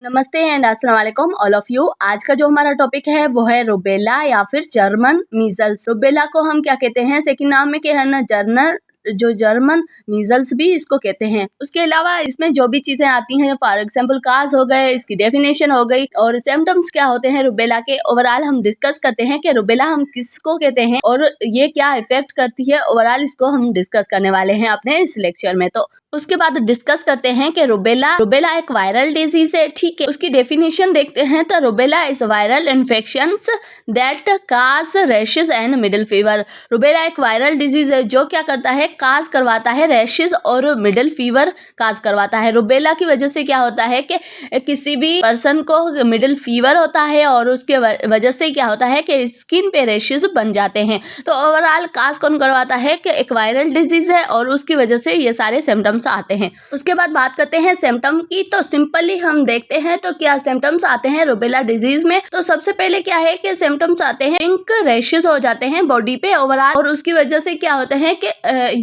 नमस्ते एंड अस्सलाम वालेकुम ऑल ऑफ यू। आज का जो हमारा टॉपिक है वो है रुबेला या फिर जर्मन मीजल्स। रुबेला को हम क्या कहते हैं, सेकंड नाम में क्या है ना, जर्मन मीजल्स भी इसको कहते हैं। उसके अलावा इसमें जो भी चीजें आती हैं, फॉर एग्जांपल काज हो गए, इसकी डेफिनेशन हो गई और सिम्टम्स क्या होते हैं रुबेला के, ओवरऑल हम डिस्कस करते हैं कि रुबेला हम किसको कहते हैं और ये क्या इफेक्ट करती है। ओवरऑल इसको हम डिस्कस करने वाले हैं अपने इस लेक्चर में। तो उसके बाद डिस्कस करते हैं कि रुबेला एक वायरल डिजीज है, ठीक है। उसकी डेफिनेशन देखते हैं तो rubella is viral infections that cause rashes and middle fever. Rubella एक वायरल डिजीज है जो क्या करता है, काज करवाता है रैशेस और मिडल फीवर काज करवाता है। रुबेला की वजह से क्या होता है कि किसी भी पर्सन को मिडल फीवर होता है और उसके वजह से क्या होता है कि स्किन पे रैशेस बन जाते हैं। तो ओवरऑल काज कौन करवाता है कि एक वायरल डिजीज है और उसकी वजह से ये सारे सिम्टम्स आते हैं। उसके बाद बात करते हैं सिम्टम की। तो सिंपली हम देखते हैं तो क्या सिम्टम्स आते हैं रुबेला डिजीज में। तो सबसे पहले क्या है कि सिम्टम्स आते हैं, पिंक रैशेस हो जाते हैं बॉडी पे ओवरऑल, और उसकी वजह से क्या होता है कि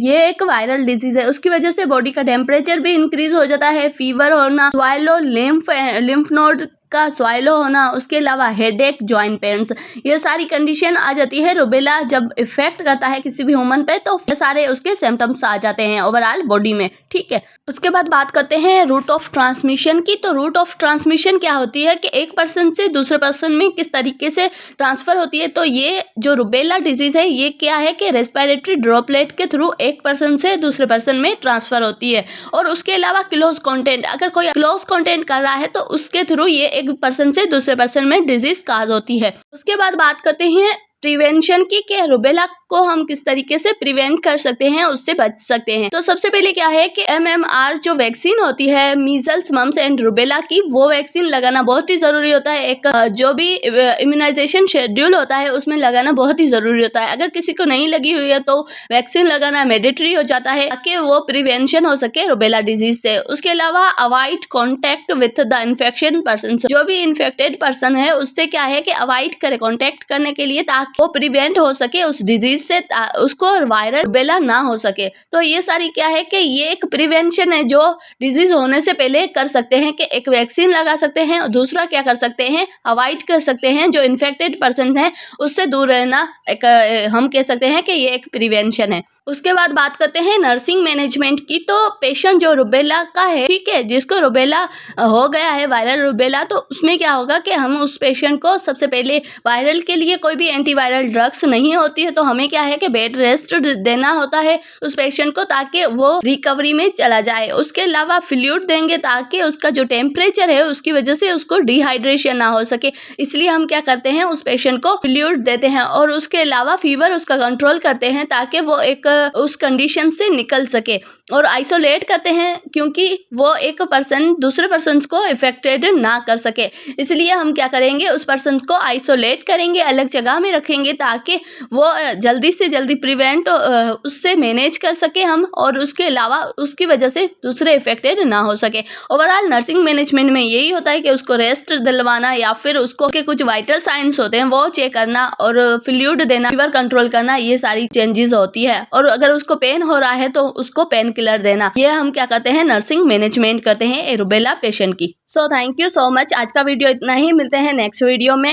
ये एक वायरल डिजीज है। उसकी वजह से बॉडी का टेम्परेचर भी इंक्रीज हो जाता है, फीवर होना, स्वाइलो लिम्फ नोड का स्वाइलो होना, उसके अलावा हेडेक, जॉइंट पेन्स, ये सारी कंडीशन आ जाती है। रुबेला जब इफेक्ट करता है किसी भी ह्यूमन पे तो ये सारे उसके सिम्टम्स आ जाते हैं ओवरऑल बॉडी में, ठीक है। उसके बाद बात करते हैं रूट ऑफ ट्रांसमिशन की। तो रूट ऑफ ट्रांसमिशन क्या होती है कि एक पर्सन से दूसरे पर्सन में किस तरीके से ट्रांसफर होती है। तो ये जो रुबेला डिजीज है ये क्या है कि रेस्पिरेटरी ड्रॉपलेट के थ्रू एक पर्सन से दूसरे पर्सन में ट्रांसफर होती है। और उसके अलावा क्लोज कॉन्टेक्ट, अगर कोई क्लोज कॉन्टेक्ट कर रहा है तो उसके थ्रू ये एक पर्सन से दूसरे पर्सन में डिजीज काज होती है। उसके बाद बात करते हैं प्रिवेंशन की कि रुबेला को हम किस तरीके से प्रिवेंट कर सकते हैं, उससे बच सकते हैं। तो सबसे पहले क्या है कि MMR जो वैक्सीन होती है, मीजल्स, मम्स एंड रुबेला की, वो वैक्सीन लगाना बहुत ही जरूरी होता है। एक जो भी इम्यूनाइजेशन शेड्यूल होता है उसमें लगाना बहुत ही जरूरी होता है। अगर किसी को नहीं लगी हुई है तो वैक्सीन लगाना मैंडेटरी हो जाता है ताकि वो प्रिवेंशन हो सके रुबेला डिजीज से। उसके अलावा avoid contact with the infection person, जो भी इन्फेक्टेड पर्सन है उससे क्या है कि अवॉइड करे कॉन्टेक्ट करने के लिए, ताकि वो प्रिवेंट हो सके उस डिजीज से, उसको वायरल रुबेला ना हो सके। तो ये सारी क्या है कि ये एक प्रिवेंशन है जो डिजीज होने से पहले कर सकते हैं कि एक वैक्सीन लगा सकते हैं और दूसरा क्या कर सकते हैं, अवॉइड कर सकते हैं जो इन्फेक्टेड पर्सन है उससे दूर रहना। एक हम कह सकते हैं कि ये एक प्रिवेंशन है। उसके बाद बात करते हैं नर्सिंग मैनेजमेंट की। तो पेशेंट जो रुबेला का है, ठीक है, जिसको रुबेला हो गया है, वायरल रुबेला, तो उसमें क्या होगा कि हम उस पेशेंट को सबसे पहले, वायरल के लिए कोई भी एंटीवायरल ड्रग्स नहीं होती है, तो हमें क्या है कि बेड रेस्ट देना होता है उस पेशेंट को ताकि वो रिकवरी में चला जाए। उसके अलावा फ्लूइड देंगे ताकि उसका जो टेम्परेचर है उसकी वजह से उसको डिहाइड्रेशन ना हो सके, इसलिए हम क्या करते हैं उस पेशेंट को फ्लूइड देते हैं। और उसके अलावा फीवर उसका कंट्रोल करते हैं ताकि वो एक उस कंडीशन से निकल सके, और आइसोलेट करते हैं क्योंकि वो एक पर्सन दूसरे पर्सन को इफेक्टेड ना कर सके, इसलिए हम क्या करेंगे उस पर्सन को आइसोलेट करेंगे, अलग जगह में रखेंगे ताकि वो जल्दी से जल्दी प्रिवेंट उससे मैनेज कर सके हम, और उसके अलावा उसकी वजह से दूसरे इफेक्टेड ना हो सके। ओवरऑल नर्सिंग मैनेजमेंट में यही होता है कि उसको रेस्ट दिलवाना या फिर उसको के कुछ वाइटल साइंस होते हैं वो चेक करना और फ्लूइड देना, फीवर कंट्रोल करना, ये सारी चेंजेस होती है। और अगर उसको पेन हो रहा है तो उसको पेन किलर देना, ये हम क्या करते हैं, नर्सिंग मैनेजमेंट करते हैं रुबेला पेशेंट की। So thank you so much. आज का वीडियो इतना ही, मिलते हैं नेक्स्ट वीडियो में।